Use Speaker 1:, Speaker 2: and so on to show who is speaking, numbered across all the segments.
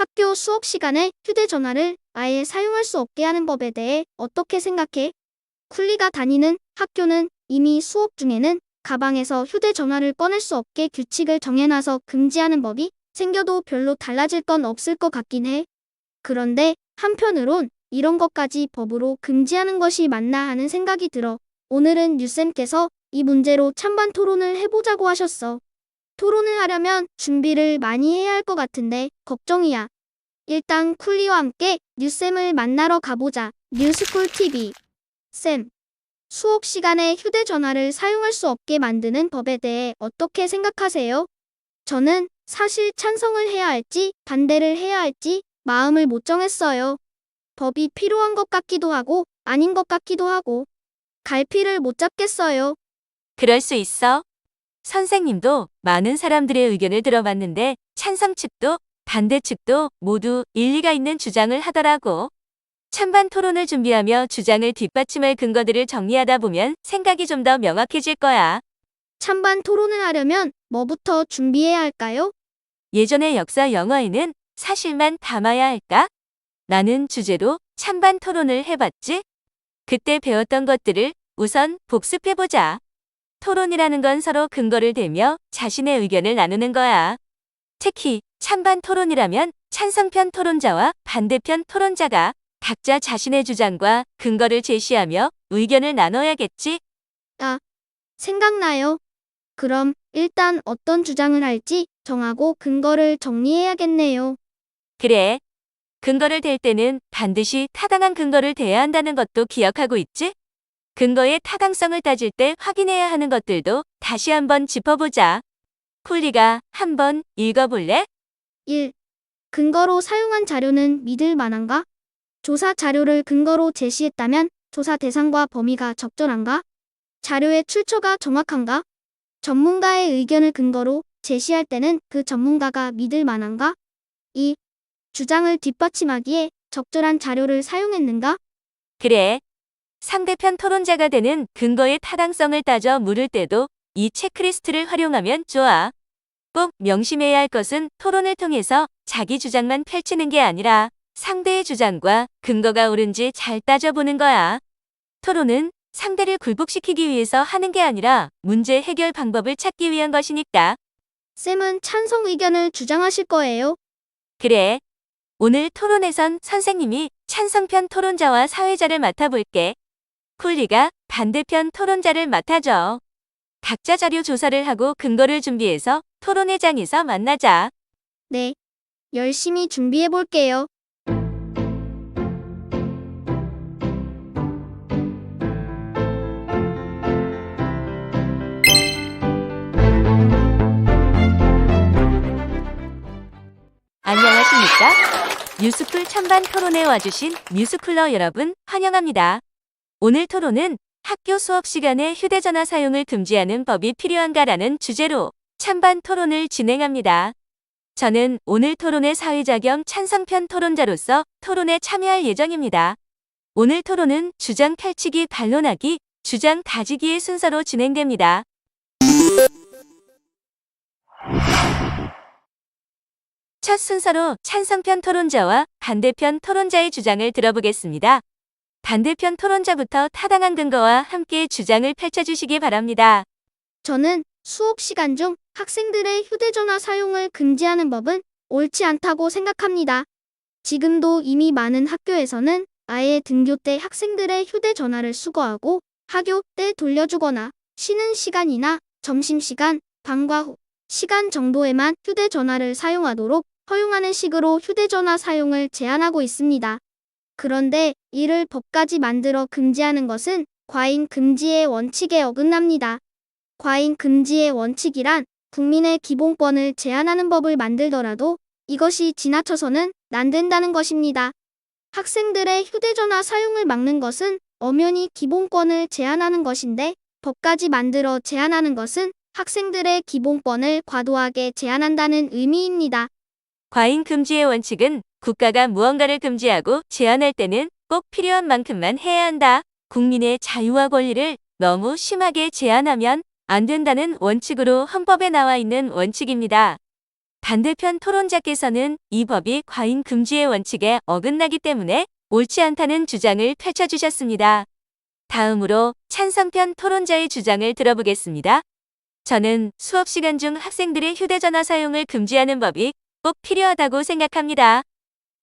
Speaker 1: 학교 수업 시간에 휴대전화를 아예 사용할 수 없게 하는 법에 대해 어떻게 생각해? 쿨리가 다니는 학교는 이미 수업 중에는 가방에서 휴대전화를 꺼낼 수 없게 규칙을 정해놔서 금지하는 법이 생겨도 별로 달라질 건 없을 것 같긴 해. 그런데 한편으론 이런 것까지 법으로 금지하는 것이 맞나 하는 생각이 들어. 오늘은 유쌤께서 이 문제로 찬반 토론을 해보자고 하셨어. 토론을 하려면 준비를 많이 해야 할 것 같은데 걱정이야. 일단 쿨리와 함께 뉴쌤을 만나러 가보자. 뉴스쿨 TV. 쌤, 수업 시간에 휴대전화를 사용할 수 없게 만드는 법에 대해 어떻게 생각하세요? 저는 사실 찬성을 해야 할지 반대를 해야 할지 마음을 못 정했어요. 법이 필요한 것 같기도 하고 아닌 것 같기도 하고 갈피를 못 잡겠어요.
Speaker 2: 그럴 수 있어. 선생님도 많은 사람들의 의견을 들어봤는데 찬성 측도 반대 측도 모두 일리가 있는 주장을 하더라고. 찬반 토론을 준비하며 주장을 뒷받침할 근거들을 정리하다 보면 생각이 좀 더 명확해질 거야.
Speaker 1: 찬반 토론을 하려면 뭐부터 준비해야 할까요?
Speaker 2: 예전의 역사 영화에는 사실만 담아야 할까? 라는 주제로 찬반 토론을 해봤지? 그때 배웠던 것들을 우선 복습해보자. 토론이라는 건 서로 근거를 대며 자신의 의견을 나누는 거야. 특히 찬반 토론이라면 찬성편 토론자와 반대편 토론자가 각자 자신의 주장과 근거를 제시하며 의견을 나눠야겠지?
Speaker 1: 아, 생각나요. 그럼 일단 어떤 주장을 할지 정하고 근거를 정리해야겠네요.
Speaker 2: 그래. 근거를 댈 때는 반드시 타당한 근거를 대야 한다는 것도 기억하고 있지? 근거의 타당성을 따질 때 확인해야 하는 것들도 다시 한번 짚어보자. 쿨리가 한번 읽어볼래?
Speaker 1: 1. 근거로 사용한 자료는 믿을 만한가? 조사 자료를 근거로 제시했다면 조사 대상과 범위가 적절한가? 자료의 출처가 정확한가? 전문가의 의견을 근거로 제시할 때는 그 전문가가 믿을 만한가? 2. 주장을 뒷받침하기에 적절한 자료를 사용했는가?
Speaker 2: 그래. 상대편 토론자가 되는 근거의 타당성을 따져 물을 때도 이 체크리스트를 활용하면 좋아. 꼭 명심해야 할 것은 토론을 통해서 자기 주장만 펼치는 게 아니라 상대의 주장과 근거가 옳은지 잘 따져보는 거야. 토론은 상대를 굴복시키기 위해서 하는 게 아니라 문제 해결 방법을 찾기 위한 것이니까.
Speaker 1: 쌤은 찬성 의견을 주장하실 거예요.
Speaker 2: 그래. 오늘 토론에선 선생님이 찬성편 토론자와 사회자를 맡아볼게. 쿨리가 반대편 토론자를 맡아줘. 각자 자료 조사를 하고 근거를 준비해서 토론회장에서 만나자.
Speaker 1: 네, 열심히 준비해 볼게요.
Speaker 2: 안녕하십니까? 뉴스쿨 찬반 토론에 와주신 뉴스쿨러 여러분 환영합니다. 오늘 토론은 학교 수업 시간에 휴대전화 사용을 금지하는 법이 필요한가라는 주제로 찬반 토론을 진행합니다. 저는 오늘 토론의 사회자 겸 찬성편 토론자로서 토론에 참여할 예정입니다. 오늘 토론은 주장 펼치기 반론하기, 주장 다지기의 순서로 진행됩니다. 첫 순서로 찬성편 토론자와 반대편 토론자의 주장을 들어보겠습니다. 반대편 토론자부터 타당한 근거와 함께 주장을 펼쳐주시기 바랍니다.
Speaker 1: 저는 수업 시간 중 학생들의 휴대전화 사용을 금지하는 법은 옳지 않다고 생각합니다. 지금도 이미 많은 학교에서는 아예 등교 때 학생들의 휴대전화를 수거하고 학교 때 돌려주거나 쉬는 시간이나 점심시간, 방과 후 시간 정도에만 휴대전화를 사용하도록 허용하는 식으로 휴대전화 사용을 제한하고 있습니다. 그런데 이를 법까지 만들어 금지하는 것은 과잉 금지의 원칙에 어긋납니다. 과잉 금지의 원칙이란 국민의 기본권을 제한하는 법을 만들더라도 이것이 지나쳐서는 안 된다는 것입니다. 학생들의 휴대전화 사용을 막는 것은 엄연히 기본권을 제한하는 것인데 법까지 만들어 제한하는 것은 학생들의 기본권을 과도하게 제한한다는 의미입니다.
Speaker 2: 과잉 금지의 원칙은 국가가 무언가를 금지하고 제한할 때는 꼭 필요한 만큼만 해야 한다. 국민의 자유와 권리를 너무 심하게 제한하면 안 된다는 원칙으로 헌법에 나와 있는 원칙입니다. 반대편 토론자께서는 이 법이 과잉 금지의 원칙에 어긋나기 때문에 옳지 않다는 주장을 펼쳐주셨습니다. 다음으로 찬성편 토론자의 주장을 들어보겠습니다. 저는 수업 시간 중 학생들의 휴대전화 사용을 금지하는 법이 꼭 필요하다고 생각합니다.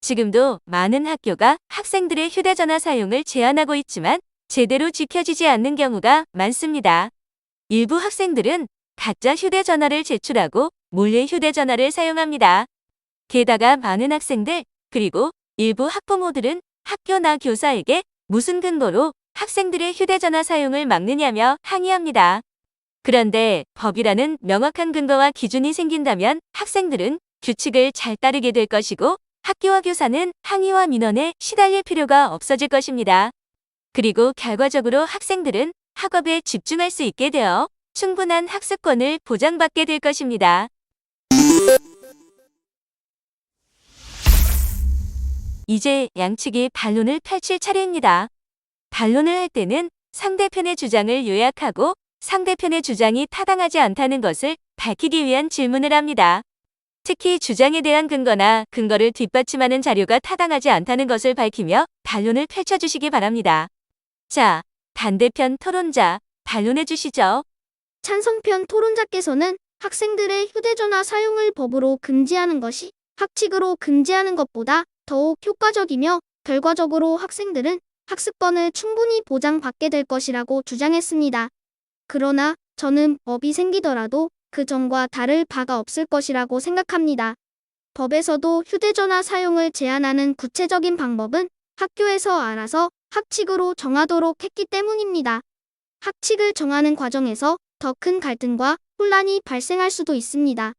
Speaker 2: 지금도 많은 학교가 학생들의 휴대전화 사용을 제한하고 있지만 제대로 지켜지지 않는 경우가 많습니다. 일부 학생들은 가짜 휴대전화를 제출하고 몰래 휴대전화를 사용합니다. 게다가 많은 학생들, 그리고 일부 학부모들은 학교나 교사에게 무슨 근거로 학생들의 휴대전화 사용을 막느냐며 항의합니다. 그런데 법이라는 명확한 근거와 기준이 생긴다면 학생들은 규칙을 잘 따르게 될 것이고 학교와 교사는 항의와 민원에 시달릴 필요가 없어질 것입니다. 그리고 결과적으로 학생들은 학업에 집중할 수 있게 되어 충분한 학습권을 보장받게 될 것입니다. 이제 양측이 반론을 펼칠 차례입니다. 반론을 할 때는 상대편의 주장을 요약하고 상대편의 주장이 타당하지 않다는 것을 밝히기 위한 질문을 합니다. 특히 주장에 대한 근거나 근거를 뒷받침하는 자료가 타당하지 않다는 것을 밝히며 반론을 펼쳐주시기 바랍니다. 자, 반대편 토론자, 반론해 주시죠.
Speaker 1: 찬성편 토론자께서는 학생들의 휴대전화 사용을 법으로 금지하는 것이 학칙으로 금지하는 것보다 더욱 효과적이며 결과적으로 학생들은 학습권을 충분히 보장받게 될 것이라고 주장했습니다. 그러나 저는 법이 생기더라도 그 전과 다를 바가 없을 것이라고 생각합니다. 법에서도 휴대전화 사용을 제한하는 구체적인 방법은 학교에서 알아서 학칙으로 정하도록 했기 때문입니다. 학칙을 정하는 과정에서 더 큰 갈등과 혼란이 발생할 수도 있습니다.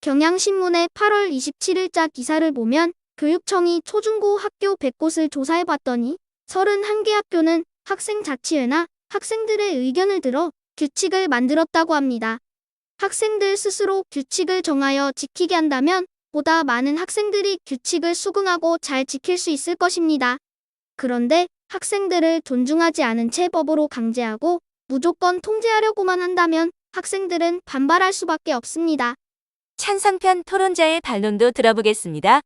Speaker 1: 경향신문의 8월 27일자 기사를 보면 교육청이 초중고 학교 100곳을 조사해봤더니 31개 학교는 학생자치회나 학생들의 의견을 들어 규칙을 만들었다고 합니다. 학생들 스스로 규칙을 정하여 지키게 한다면 보다 많은 학생들이 규칙을 수긍하고 잘 지킬 수 있을 것입니다. 그런데 학생들을 존중하지 않은 채 법으로 강제하고 무조건 통제하려고만 한다면 학생들은 반발할 수밖에 없습니다.
Speaker 2: 찬성편 토론자의 반론도 들어보겠습니다.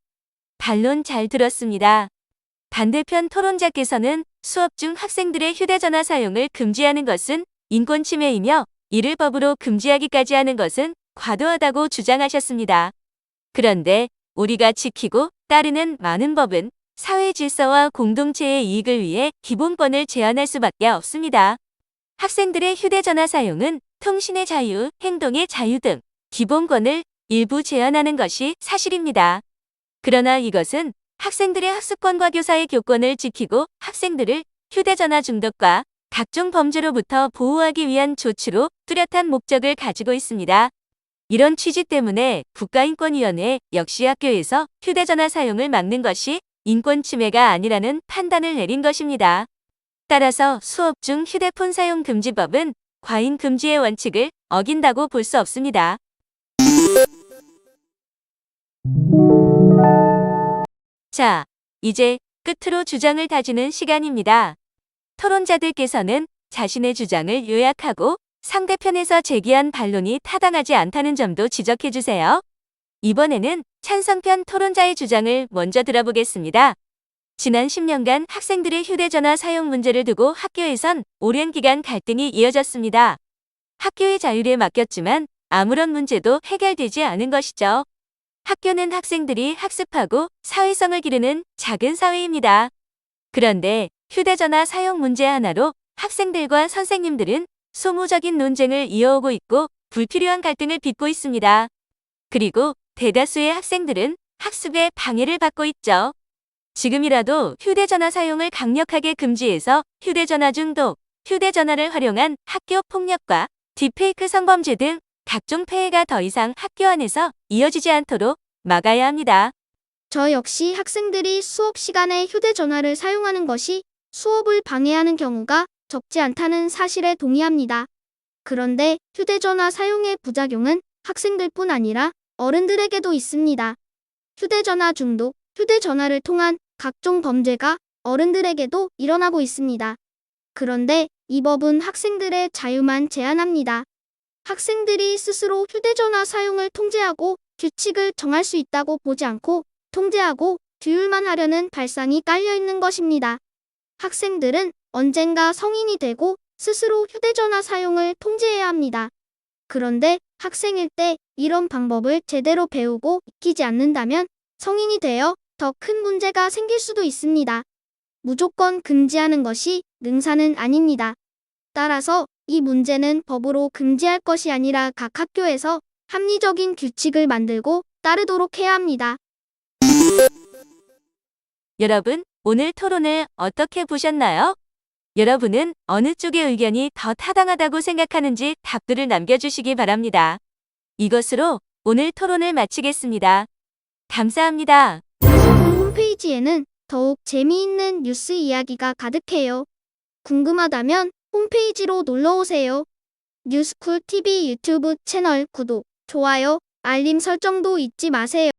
Speaker 2: 반론 잘 들었습니다. 반대편 토론자께서는 수업 중 학생들의 휴대전화 사용을 금지하는 것은 인권 침해이며 이를 법으로 금지하기까지 하는 것은 과도하다고 주장하셨습니다. 그런데 우리가 지키고 따르는 많은 법은 사회 질서와 공동체의 이익을 위해 기본권을 제한할 수밖에 없습니다. 학생들의 휴대전화 사용은 통신의 자유, 행동의 자유 등 기본권을 일부 제한하는 것이 사실입니다. 그러나 이것은 학생들의 학습권과 교사의 교권을 지키고 학생들을 휴대전화 중독과 각종 범죄로부터 보호하기 위한 조치로 뚜렷한 목적을 가지고 있습니다. 이런 취지 때문에 국가인권위원회 역시 학교에서 휴대전화 사용을 막는 것이 인권 침해가 아니라는 판단을 내린 것입니다. 따라서 수업 중 휴대폰 사용 금지법은 과잉 금지의 원칙을 어긴다고 볼 수 없습니다. 자, 이제 끝으로 주장을 다지는 시간입니다. 토론자들께서는 자신의 주장을 요약하고 상대편에서 제기한 반론이 타당하지 않다는 점도 지적해 주세요. 이번에는 찬성편 토론자의 주장을 먼저 들어보겠습니다. 지난 10년간 학생들의 휴대전화 사용 문제를 두고 학교에선 오랜 기간 갈등이 이어졌습니다. 학교의 자율에 맡겼지만 아무런 문제도 해결되지 않은 것이죠. 학교는 학생들이 학습하고 사회성을 기르는 작은 사회입니다. 그런데 휴대전화 사용 문제 하나로 학생들과 선생님들은 소모적인 논쟁을 이어오고 있고 불필요한 갈등을 빚고 있습니다. 그리고 대다수의 학생들은 학습에 방해를 받고 있죠. 지금이라도 휴대전화 사용을 강력하게 금지해서 휴대전화 중독, 휴대전화를 활용한 학교 폭력과 딥페이크 성범죄 등 각종 폐해가 더 이상 학교 안에서 이어지지 않도록 막아야 합니다.
Speaker 1: 저 역시 학생들이 수업 시간에 휴대전화를 사용하는 것이 수업을 방해하는 경우가 적지 않다는 사실에 동의합니다. 그런데 휴대전화 사용의 부작용은 학생들뿐 아니라 어른들에게도 있습니다. 휴대전화 중독, 휴대전화를 통한 각종 범죄가 어른들에게도 일어나고 있습니다. 그런데 이 법은 학생들의 자유만 제한합니다. 학생들이 스스로 휴대전화 사용을 통제하고 규칙을 정할 수 있다고 보지 않고 통제하고 규율만 하려는 발상이 깔려 있는 것입니다. 학생들은 언젠가 성인이 되고 스스로 휴대전화 사용을 통제해야 합니다. 그런데 학생일 때 이런 방법을 제대로 배우고 익히지 않는다면 성인이 되어 더 큰 문제가 생길 수도 있습니다. 무조건 금지하는 것이 능사는 아닙니다. 따라서 이 문제는 법으로 금지할 것이 아니라 각 학교에서 합리적인 규칙을 만들고 따르도록 해야 합니다.
Speaker 2: 여러분, 오늘 토론을 어떻게 보셨나요? 여러분은 어느 쪽의 의견이 더 타당하다고 생각하는지 답글을 남겨주시기 바랍니다. 이것으로 오늘 토론을 마치겠습니다. 감사합니다.
Speaker 1: 홈페이지에는 더욱 재미있는 뉴스 이야기가 가득해요. 궁금하다면 홈페이지로 놀러오세요. 뉴스쿨 TV 유튜브 채널 구독, 좋아요, 알림 설정도 잊지 마세요.